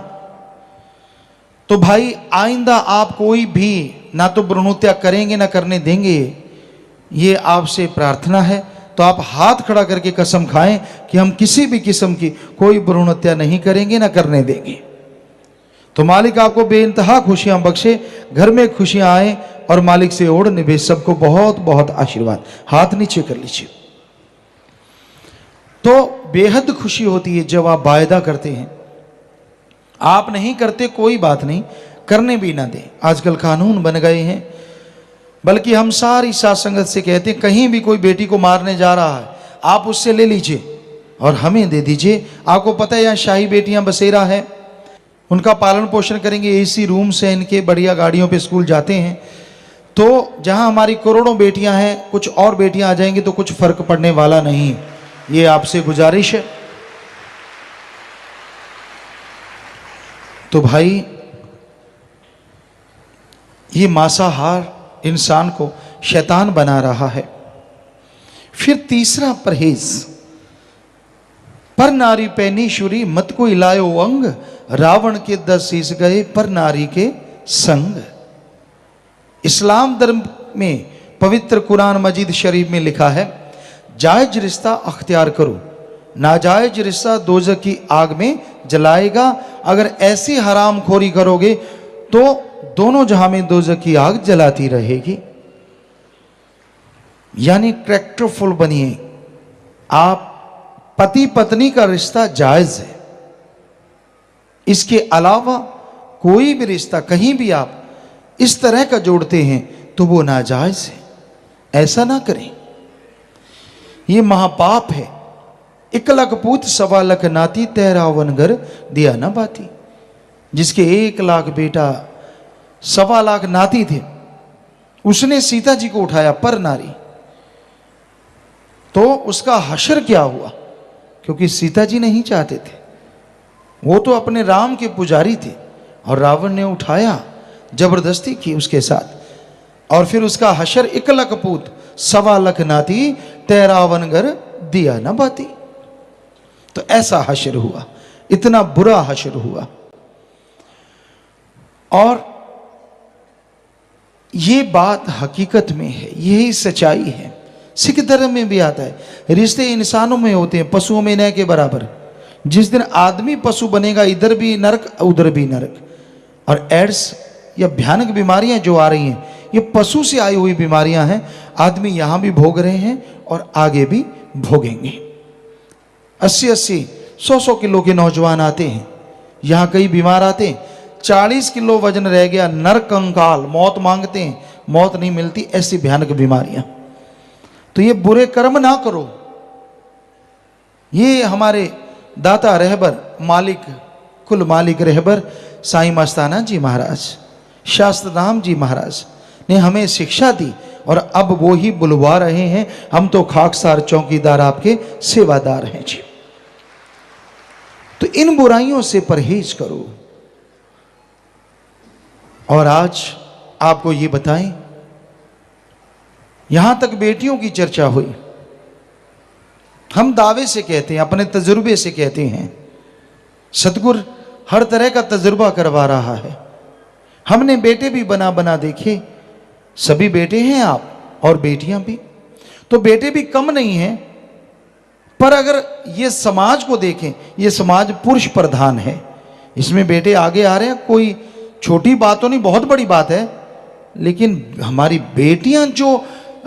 तो भाई आइंदा आप कोई भी ना तो भ्रूण हत्या करेंगे ना करने देंगे, ये आपसे प्रार्थना है। तो आप हाथ खड़ा करके कसम खाएं कि हम किसी भी किस्म की कोई भ्रूण हत्या नहीं करेंगे ना करने देंगे। तो मालिक आपको बेइंतहा खुशियां बख्शे, घर में खुशियां आए और मालिक से ओढ़ निभे। सबको बहुत बहुत आशीर्वाद। हाथ नीचे कर लीजिए। तो बेहद खुशी होती है जब आप वायदा करते हैं। आप नहीं करते कोई बात नहीं, करने भी ना दें, आजकल कानून बन गए हैं। बल्कि हम सारी साथ संगत से कहते हैं, कहीं भी कोई बेटी को मारने जा रहा है आप उससे ले लीजिए और हमें दे दीजिए। आपको पता है यहाँ शाही बेटियां बसेरा है, उनका पालन पोषण करेंगे, एसी रूम से इनके बढ़िया गाड़ियों पे स्कूल जाते हैं। तो जहां हमारी करोड़ों बेटियां हैं, कुछ और बेटियां आ जाएंगी तो कुछ फर्क पड़ने वाला नहीं। ये आपसे गुजारिश है। तो भाई ये मांसाहार इंसान को शैतान बना रहा है। फिर तीसरा परहेज, पर नारी पैनीश्वरी मत को इलायो अंग, रावण के 10 शीश गए पर नारी के संग। इस्लाम धर्म में पवित्र कुरान मजीद शरीफ में लिखा है, जायज रिश्ता अख्तियार करो, नाजायज रिश्ता दोजख की आग में जलाएगा। अगर ऐसी हराम खोरी करोगे तो दोनों जहां में दोजख की आग जलाती रहेगी। यानी कैरेक्टरफुल बनिए। आप पति पत्नी का रिश्ता जायज है, इसके अलावा कोई भी रिश्ता कहीं भी आप इस तरह का जोड़ते हैं तो वो नाजायज है। ऐसा ना करें, ये महापाप है। 1 लाख पूत 1.25 लाख नाती, 13 घर दिया ना बाती। जिसके 1 लाख बेटा 1.25 लाख नाती थे, उसने सीता जी को उठाया पर नारी, तो उसका हश्र क्या हुआ? क्योंकि सीता जी नहीं चाहते थे, वो तो अपने राम के पुजारी थे और रावण ने उठाया, जबरदस्ती की उसके साथ। और फिर उसका हश्र 1 लाख पूत 1.25 लाख नाती, 13 घर दिया ना बाती। तो ऐसा हश्र हुआ, इतना बुरा हश्र हुआ। और ये बात हकीकत में है, यही सच्चाई है। सिख धर्म में भी आता है, रिश्ते इंसानों में होते हैं, पशुओं में न के बराबर। जिस दिन आदमी पशु बनेगा, इधर भी नरक उधर भी नरक। और एड्स या भयानक बीमारियां जो आ रही हैं, ये पशु से आई हुई बीमारियां हैं। आदमी यहां भी भोग रहे हैं और आगे भी भोगेंगे। 80-80, 100-100 किलो के नौजवान आते हैं, यहां कई बीमार आते हैं, 40 किलो वजन रह गया, नरक कंकाल, मौत मांगते हैं, मौत नहीं मिलती, ऐसी भयानक बीमारियां। तो ये बुरे कर्म ना करो। ये हमारे दाता रहबर मालिक, कुल मालिक रहबर साईं मस्ताना जी महाराज, शास्त्र राम जी महाराज ने हमें शिक्षा दी, और अब वो ही बुलवा रहे हैं। हम तो खाकसार चौकीदार आपके सेवादार हैं जी। तो इन बुराइयों से परहेज करो। और आज आपको ये बताएं, यहां तक बेटियों की चर्चा हुई। हम दावे से कहते हैं, अपने तजुर्बे से कहते हैं, सतगुरु हर तरह का तजुर्बा करवा रहा है। हमने बेटे भी बना बना देखे, सभी बेटे हैं आप और बेटियां भी, तो बेटे भी कम नहीं हैं। पर अगर ये समाज को देखें, ये समाज पुरुष प्रधान है, इसमें बेटे आगे आ रहे हैं, कोई छोटी बात तो नहीं, बहुत बड़ी बात है। लेकिन हमारी बेटियां जो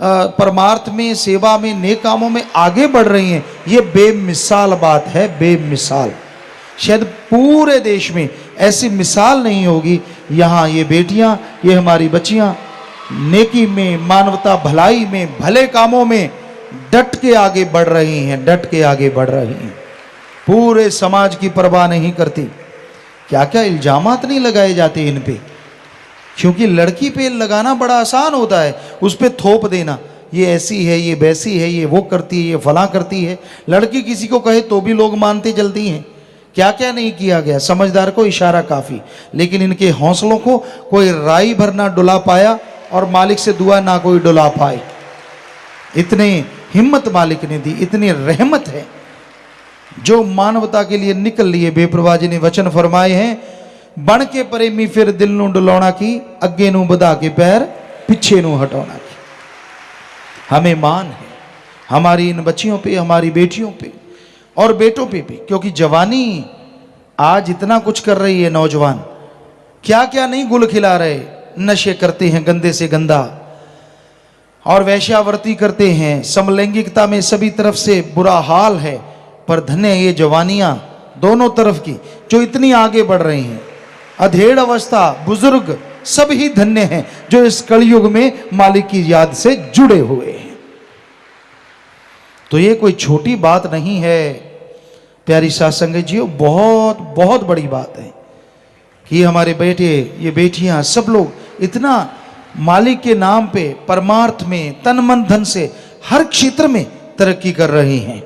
परमार्थ में, सेवा में, नेक कामों में आगे बढ़ रही हैं, ये बेमिसाल बात है, बेमिसाल। शायद पूरे देश में ऐसी मिसाल नहीं होगी। यहाँ ये बेटियां, ये हमारी बच्चियां नेकी में, मानवता भलाई में, भले कामों में डट के आगे बढ़ रही हैं, डट के आगे बढ़ रही हैं, पूरे समाज की परवाह नहीं करती। क्या क्या इल्जामात नहीं लगाए जाते इन पे, क्योंकि लड़की पे लगाना बड़ा आसान होता है, उस पे थोप देना, ये ऐसी है, ये वैसी है, ये वो करती है, ये फला करती है। लड़की किसी को कहे तो भी लोग मानते जल्दी हैं। क्या क्या नहीं किया गया, समझदार को इशारा काफी। लेकिन इनके हौसलों को कोई राई भर ना डुला पाया, और मालिक से दुआ ना कोई डुला पाए। इतनी हिम्मत मालिक ने दी, इतनी रहमत है, जो मानवता के लिए निकल लिए। बेप्रवाह जी ने वचन फरमाए हैं, बन के प्रेमी फिर दिल नू डुलाउणा की, अगे नू बधा के पैर पिछे नू हटाउणा की। हमें मान है हमारी इन बच्चियों पे, हमारी बेटियों पे और बेटों पे भी, क्योंकि जवानी आज इतना कुछ कर रही है। नौजवान क्या क्या नहीं गुल खिला रहे, नशे करते हैं गंदे से गंदा, और वैश्यावर्ती करते हैं, समलैंगिकता में सभी तरफ से बुरा हाल है। पर धन्य ये जवानियां दोनों तरफ की जो इतनी आगे बढ़ रही हैं। अधेड़ अवस्था, बुजुर्ग, सब ही धन्य हैं जो इस कलयुग में मालिक की याद से जुड़े हुए हैं। तो ये कोई छोटी बात नहीं है प्यारी साध संगत जी, बहुत बहुत बड़ी बात है कि हमारे बेटे, ये बेटियां, सब लोग इतना मालिक के नाम पे, परमार्थ में, तन मन धन से हर क्षेत्र में तरक्की कर रही हैं।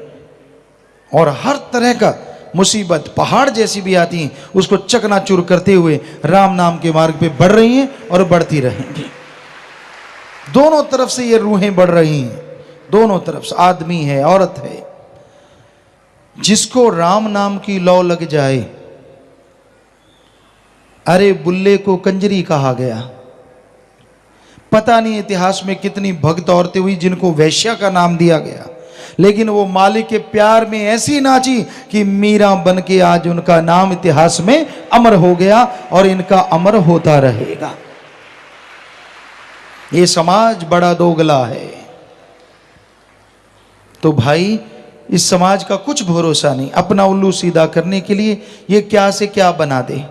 और हर तरह का मुसीबत पहाड़ जैसी भी आती हैं, उसको चकनाचूर करते हुए राम नाम के मार्ग पे बढ़ रही हैं और बढ़ती रहेंगी। दोनों तरफ से ये रूहें बढ़ रही हैं, दोनों तरफ से, आदमी है, औरत है। जिसको राम नाम की लौ लग जाए, अरे बुल्ले को कंजरी कहा गया। पता नहीं इतिहास में कितनी भक्त औरतें हुई जिनको वैश्या का नाम दिया गया, लेकिन वो मालिक के प्यार में ऐसी नाची कि मीरा बन के आज उनका नाम इतिहास में अमर हो गया और इनका अमर होता रहेगा। ये समाज बड़ा दोगला है। तो भाई, इस समाज का कुछ भरोसा नहीं, अपना उल्लू सीधा करने के लिए ये क्या से क्या बना दे।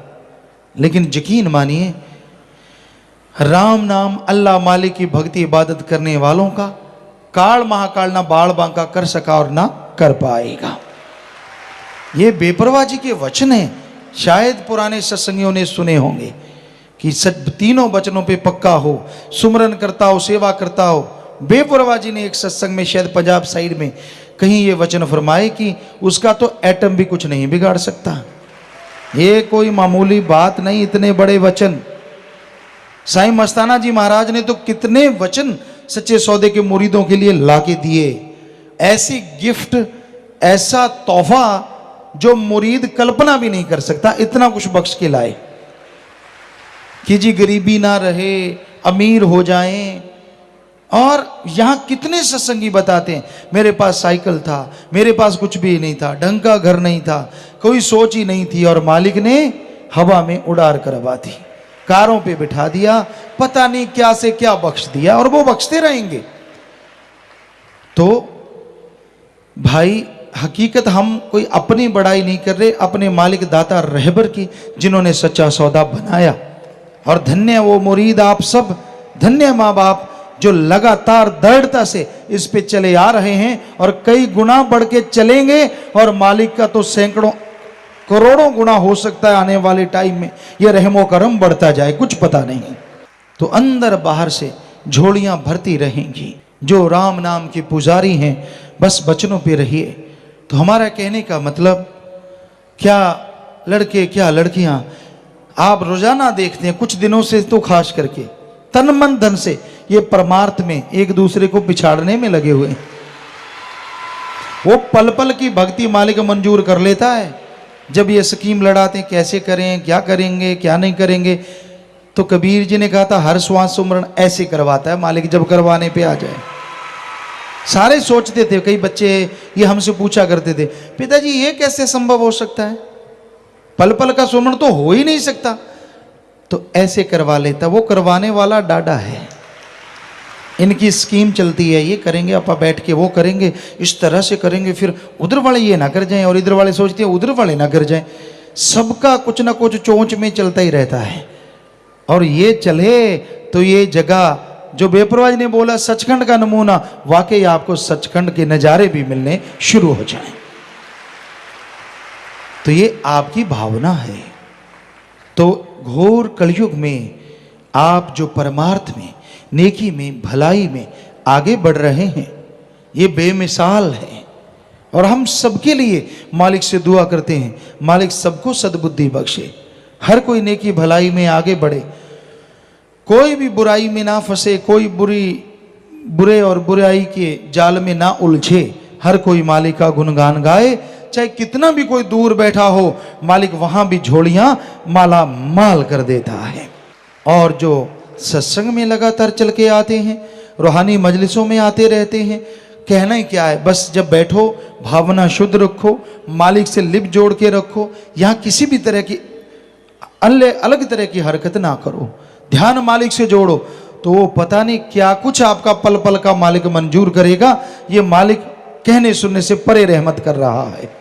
लेकिन यकीन मानिए, राम नाम, अल्लाह मालिक की भक्ति इबादत करने वालों का काल महाकाल ना बाल बांका कर सका और ना कर पाएगा। ये बेपरवाह जी के वचन हैं। शायद पुराने सत्संगियों ने सुने होंगे कि तीनों वचनों पे पक्का हो, सुमरन करता हो, सेवा करता हो। बेपरवाह जी ने एक सत्संग में, शायद पंजाब साइड में, कहीं ये वचन फरमाए कि उसका तो एटम भी कुछ नहीं बिगाड़ सकता। ये कोई मामूली बात नहीं, इतने बड़े वचन। साईं मस्ताना जी महाराज ने तो कितने वचन सच्चे सौदे के मुरीदों के लिए लाके दिए। ऐसी गिफ्ट, ऐसा तोहफा जो मुरीद कल्पना भी नहीं कर सकता, इतना कुछ बख्श के लाए कि जी गरीबी ना रहे, अमीर हो जाएं। और यहां कितने सत्संगी बताते हैं, मेरे पास साइकिल था, मेरे पास कुछ भी नहीं था, ढंग का घर नहीं था, कोई सोच ही नहीं थी, और मालिक ने हवा में उड़ार करवा दी, कारों पे बिठा दिया, पता नहीं क्या से क्या बख्श दिया, और वो बख्शते रहेंगे। तो भाई हकीकत हम कोई अपनी बड़ाई नहीं कर रहे, अपने मालिक दाता रहबर की, जिन्होंने सच्चा सौदा बनाया। और धन्य वो मुरीद आप सब, धन्य माँ बाप जो लगातार दृढ़ता से इस पे चले आ रहे हैं, और कई गुना बढ़ के चलेंगे, और मालिक का तो सैकड़ों करोड़ों गुना हो सकता है आने वाले टाइम में, ये रहमो करम बढ़ता जाए, कुछ पता नहीं। तो अंदर बाहर से झोलियां भरती रहेंगी। जो राम नाम के पुजारी हैं, बस बचनों पे रहिए। तो हमारा कहने का मतलब, क्या लड़के क्या लड़कियां, आप रोजाना देखते हैं, कुछ दिनों से तो खास करके तन मन धन से ये परमार्थ में एक दूसरे को पिछाड़ने में लगे हुए हैं। वो पल पल की भक्ति मालिक मंजूर कर लेता है। जब ये स्कीम लड़ाते हैं, कैसे करें, क्या करेंगे, क्या नहीं करेंगे, तो कबीर जी ने कहा था हर श्वास सुमरण ऐसे करवाता है मालिक, जब करवाने पे आ जाए। सारे सोचते थे, कई बच्चे ये हमसे पूछा करते थे, पिताजी ये कैसे संभव हो सकता है, पल पल का सुमरण तो हो ही नहीं सकता। तो ऐसे करवा लेता, वो करवाने वाला डाडा है। इनकी स्कीम चलती है, ये करेंगे आपा बैठ के, वो करेंगे, इस तरह से करेंगे, फिर उधर वाले ये ना कर जाएं, और इधर वाले सोचते हैं उधर वाले ना कर जाएं। सबका कुछ ना कुछ चोंच में चलता ही रहता है। और ये चले तो ये जगह, जो बेपरवाह ने बोला सचखंड का नमूना, वाकई आपको सचखंड के नज़ारे भी मिलने शुरू हो जाएं। तो ये आपकी भावना है। तो घोर कलयुग में आप जो परमार्थ में, नेकी में, भलाई में आगे बढ़ रहे हैं, ये बेमिसाल है। और हम सबके लिए मालिक से दुआ करते हैं, मालिक सबको सद्बुद्धि बख्शे, हर कोई नेकी भलाई में आगे बढ़े, कोई भी बुराई में ना फंसे, कोई बुरे और बुराई के जाल में ना उलझे, हर कोई मालिक का गुणगान गाए। चाहे कितना भी कोई दूर बैठा हो, मालिक वहां भी झोलियां माला माल कर देता है। और जो सत्संग में लगातार चल के आते हैं, रूहानी मजलिसों में आते रहते हैं, कहना ही क्या है, बस जब बैठो भावना शुद्ध रखो, मालिक से लिप जोड़ के रखो, यहाँ किसी भी तरह की अलग तरह की हरकत ना करो, ध्यान मालिक से जोड़ो, तो वो पता नहीं क्या कुछ आपका पल पल का मालिक मंजूर करेगा। ये मालिक कहने सुनने से परे रहमत कर रहा है।